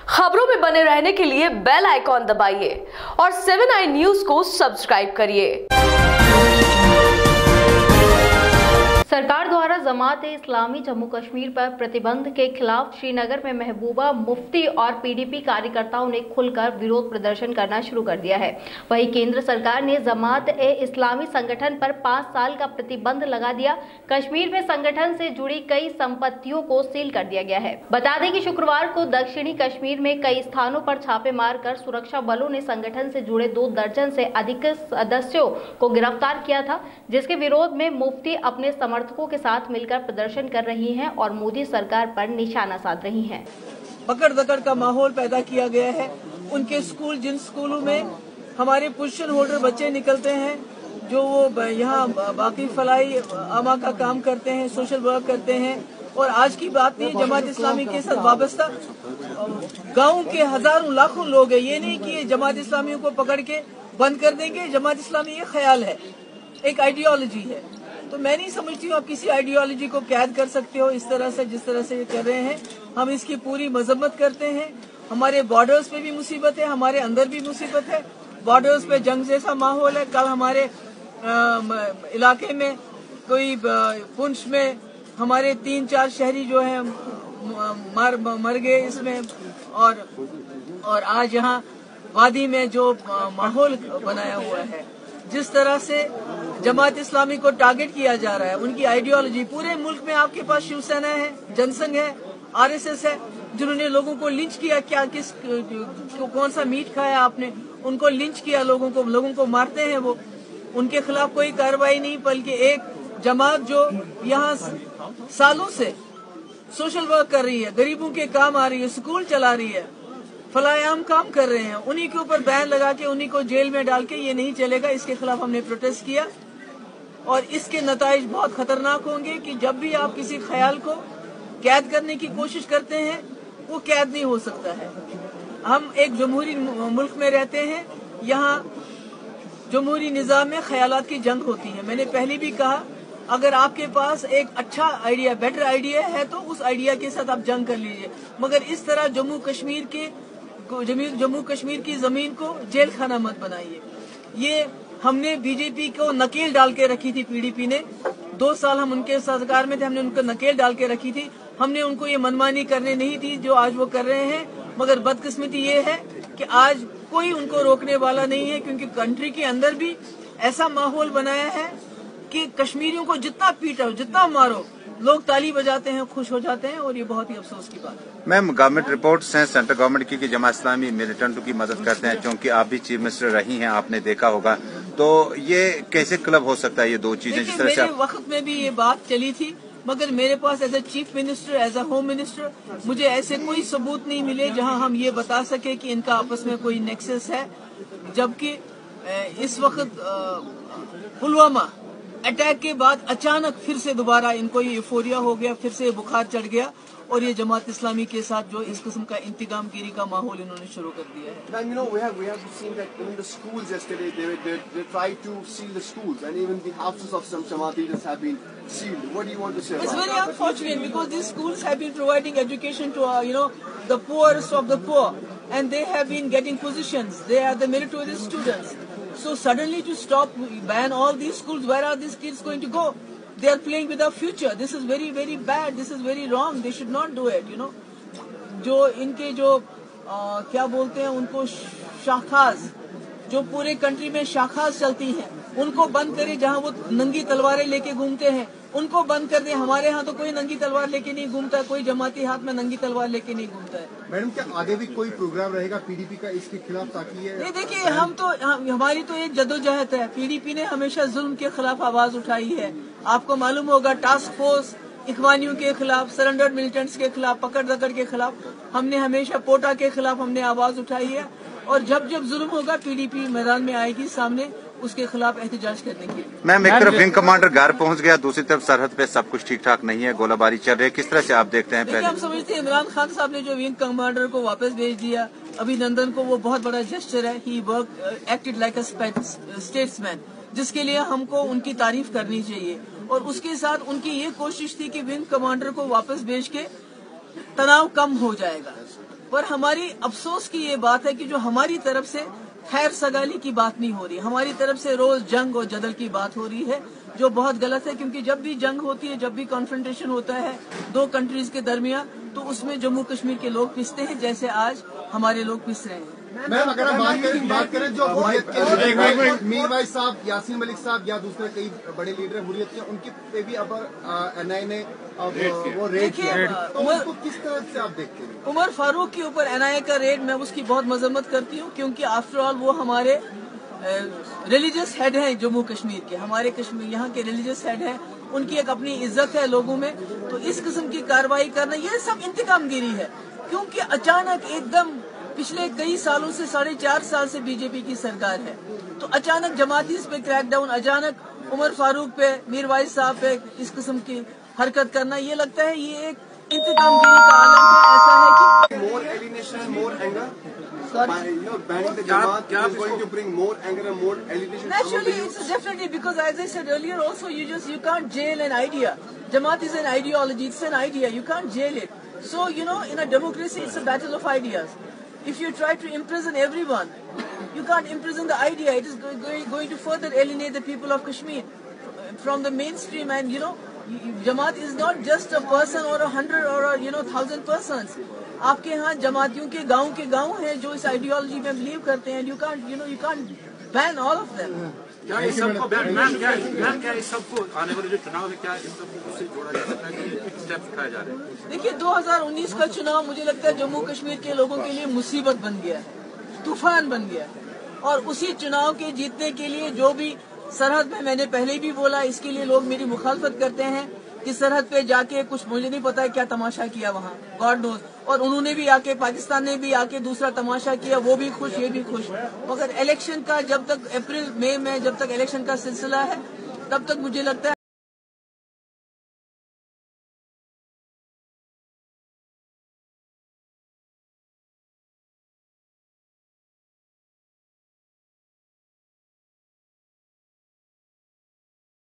खबरों में बने रहने के लिए बेल आइकॉन दबाइए और 7i न्यूज़ को सब्सक्राइब करिए। सरकार द्वारा जमात-ए-इस्लामी जम्मू कश्मीर पर प्रतिबंध के खिलाफ श्रीनगर में महबूबा मुफ्ती और पीडीपी कार्यकर्ताओं ने खुलकर विरोध प्रदर्शन करना शुरू कर दिया है। वहीं केंद्र सरकार ने जमात-ए-इस्लामी संगठन पर 5 साल का प्रतिबंध लगा दिया। कश्मीर में संगठन से जुड़ी कई संपत्तियों को सील कर दिया गया है। बता दें कि शुक्रवार को दक्षिणी कश्मीर में कई स्थानों पर छापे मारकर सुरक्षा बलों ने संगठन से जुड़े 2 दर्जन से अधिक सदस्यों को गिरफ्तार किया था, जिसके विरोध में मुफ्ती अपने समर्थकों के साथ मिलकर प्रदर्शन कर रही हैं और मोदी सरकार पर निशाना साध रही हैं। पकड़ दकड़ का माहौल पैदा किया गया है। उनके स्कूल, जिन स्कूलों में हमारे पोजीशन होल्डर बच्चे निकलते हैं, जो वो यहाँ बाकी फलाई आमा का काम करते हैं, सोशल वर्क करते हैं, और आज की बात नहीं, जमात इस्लामी के साथ वाबस्ता गाँव के हजारों लाखों लोग हैं। ये नहीं कि जमात इस्लामियों को पकड़ के बंद कर देंगे। जमात इस्लामी ये ख्याल है, एक आइडियोलॉजी है। तो मैं नहीं समझती हूँ आप किसी आइडियोलॉजी को कैद कर सकते हो इस तरह से, जिस तरह से ये कर रहे हैं। हम इसकी पूरी मजम्मत करते हैं। हमारे बॉर्डर्स पे भी मुसीबत है, हमारे अंदर भी मुसीबत है। बॉर्डर्स पे जंग जैसा माहौल है। कल हमारे इलाके में कोई पुंछ में हमारे 3-4 शहरी जो है मर गए इसमें, और आज यहाँ वादी में जो माहौल बनाया हुआ है, जिस तरह से जमात इस्लामी को टारगेट किया जा रहा है, उनकी आइडियोलॉजी पूरे मुल्क में आपके पास शिवसेना है, जनसंघ है, आरएसएस है, जिन्होंने लोगों को लिंच किया। क्या कौन सा मीट खाया आपने? उनको लिंच किया, लोगों को मारते हैं वो। उनके खिलाफ कोई कार्रवाई नहीं, बल्कि एक जमात जो यहाँ सालों से सोशल वर्क कर रही है, गरीबों के काम आ रही है, स्कूल चला रही है, फलायाम काम कर रहे हैं, उन्हीं के ऊपर बैन लगा के उन्हीं को जेल में डाल के ये नहीं चलेगा। इसके खिलाफ हमने प्रोटेस्ट किया और इसके नताइज बहुत खतरनाक होंगे कि जब भी आप किसी ख्याल को कैद करने की कोशिश करते हैं, वो कैद नहीं हो सकता है। हम एक जमहूरी मुल्क में रहते हैं, यहाँ जमहूरी निज़ाम में ख्यालात की जंग होती है। मैंने पहले भी कहा, अगर आपके पास एक अच्छा आइडिया, बेटर आइडिया है, तो उस आइडिया के साथ आप जंग कर लीजिए, मगर इस तरह जम्मू कश्मीर की जमीन को जेल खाना मत बनाइए। ये हमने बीजेपी को नकेल डाल के रखी थी। पीडीपी ने 2 साल हम उनके सरकार में थे, हमने उनको नकेल डाल के रखी थी। हमने उनको ये मनमानी करने नहीं थी जो आज वो कर रहे हैं, मगर बदकिस्मती ये है कि आज कोई उनको रोकने वाला नहीं है, क्योंकि कंट्री के अंदर भी ऐसा माहौल बनाया है कि कश्मीरियों को जितना पीटो, जितना मारो, लोग ताली बजाते हैं, खुश हो जाते हैं, और ये बहुत ही अफसोस की बात है। मैम, गवर्नमेंट रिपोर्ट्स हैं सेंट्रल गवर्नमेंट की कि जमात इस्लामी मिलिटेंटों की मदद करते हैं, क्योंकि आप भी चीफ मिनिस्टर रही हैं, आपने देखा होगा। तो ये कैसे क्लब हो सकता है, ये 2 चीजें जिस तरह से मेरे वक्त में भी ये बात चली थी, मगर मेरे पास as a chief minister, as a home minister, मुझे ऐसे कोई सबूत नहीं मिले जहां हम ये बता सके कि इनका आपस में कोई नेक्सस है। जबकि इस वक्त पुलवामा अटैक के बाद अचानक फिर से दोबारा इनको ये यूफोरिया हो गया, फिर से बुखार चढ़ गया, और ये जमात इस्लामी के साथ जो इस किस्म का इंतकामगिरी का माहौल इन्होंने शुरू कर दिया है। Now, you know, we have seen that in the schools yesterday, they tried to seal the schools, and even the houses of some Jamaatists have been sealed. What do you want to say about It's very unfortunate, because these schools have been providing education to the poorest of the poor, and they have been getting positions. They are the meritorious students. So suddenly to ban all these schools, where are these kids going to go? They are playing with our future. This is very, very bad. This is very wrong. They should not do it. जो इनके क्या बोलते हैं उनको, शाखास, जो पूरे country में शाखास चलती हैं, उनको बंद करें। जहां वो नंगी तलवारें लेके घूमते हैं, उनको बंद कर दे। हमारे यहाँ तो कोई नंगी तलवार लेके नहीं घूमता, कोई जमाती हाथ में नंगी तलवार लेके नहीं घूमता है। मैडम, क्या आगे भी कोई प्रोग्राम रहेगा पीडीपी का इसके खिलाफ, ताकि ये नहीं? देखिए, हमारी तो एक जदोजहद है। पीडीपी ने हमेशा जुल्म के खिलाफ आवाज उठाई है। आपको मालूम होगा, टास्क फोर्स इखवानियों के खिलाफ, सरेंडर्ड मिलिटेंट्स के खिलाफ, पकड़ दकड़ के खिलाफ हमने हमेशा, पोटा के खिलाफ हमने आवाज उठाई है। और जब जुल्म होगा, पीडीपी मैदान में आएगी सामने उसके खिलाफ एहतजाज करने के लिए। मैम, एक तरफ विंग कमांडर घर पहुंच गया, दूसरी तरफ सरहद पे सब कुछ ठीक ठाक नहीं है, गोलाबारी चल रही है, किस तरह से आप देखते हैं? पहले हम समझते हैं इमरान खान साहब ने जो विंग कमांडर को वापस भेज दिया, अभिनंदन को, वो बहुत बड़ा जेस्चर है। He acted like a statesman, जिसके लिए हमको उनकी तारीफ करनी चाहिए। और उसके साथ उनकी ये कोशिश थी कि विंग कमांडर को वापस भेज के तनाव कम हो जाएगा। पर हमारी अफसोस की ये बात है कि जो हमारी तरफ से खैर सगाली की बात नहीं हो रही, हमारी तरफ से रोज जंग और जदल की बात हो रही है, जो बहुत गलत है। क्योंकि जब भी जंग होती है, जब भी कॉन्फ्रंटेशन होता है दो कंट्रीज के दरमियान, तो उसमें जम्मू कश्मीर के लोग पिसते हैं, जैसे आज हमारे लोग पिस रहे हैं। मैम, अगर हम बात करें जो हुर्रियत के मीरवाइज साहब, यासीन मलिक साहब या दूसरे कई बड़े लीडर हुर्रियत के, उनके पे भी अब एनआई ने वो रेड किया, तो उसको किस तरह से आप देखते हैं? उमर फारूक के ऊपर एनआईए का रेड, मैं उसकी बहुत मजम्मत करती हूँ, क्योंकि आफ्टर ऑल वो हमारे रिलीजियस हेड हैं जम्मू कश्मीर के, हमारे कश्मीर यहाँ के रिलीजियस हेड हैं, उनकी एक अपनी इज्जत है लोगों में। तो इस किस्म की कार्रवाई करना ये सब इंतकामगिरी है, क्योंकि अचानक एकदम पिछले कई सालों से 4.5 साल से बीजेपी की सरकार है, तो अचानक जमातीस पे क्रैकडाउन, अचानक उमर फारूक पे, मीरवाइज साहब पे इस किस्म की हरकत करना, ये लगता है ये एक इंतकामगिरी का आलम है। ऐसा है कि more alienation, more anger. Banning the Jamaat is going to bring more anger and more alienation. Naturally, it's definitely, because as I said earlier also, you can't jail an idea. Jamaat is an ideology, it's an idea, you can't jail it. So, in a democracy, it's a battle of ideas. If you try to imprison everyone, you can't imprison the idea. It is going to further alienate the people of Kashmir from the mainstream. And, Jamaat is not just a person or 100 or 1,000 persons. आपके यहाँ जमातियों के गांव हैं जो इस ideology में believe करते हैं। You can't ban all of them. क्या इस सबको क्या इस सबको आने वाले जो चुनाव है, क्या इस सबको उससे जोड़ा जा सकता है? कुछ स्टेप्स उठाए जा रहे हैं। देखिए, 2019 का चुनाव मुझे लगता है जम्मू कश्मीर के लोगों के लिए मुसीबत बन गया है, तूफान बन गया है। और उसी चुनाव के जीतने के लिए जो भी सरहद में, मैंने पहले भी बोला, इसके लिए लोग मेरी मुखालफत करते हैं कि सरहद पे जाके कुछ, मुझे नहीं पता है क्या तमाशा किया वहाँ, गॉड नोज। और उन्होंने भी आके, पाकिस्तान ने भी आके दूसरा तमाशा किया, वो भी खुश, ये भी खुश। मगर इलेक्शन का जब तक अप्रैल मई में जब तक इलेक्शन का सिलसिला है, तब तक मुझे लगता है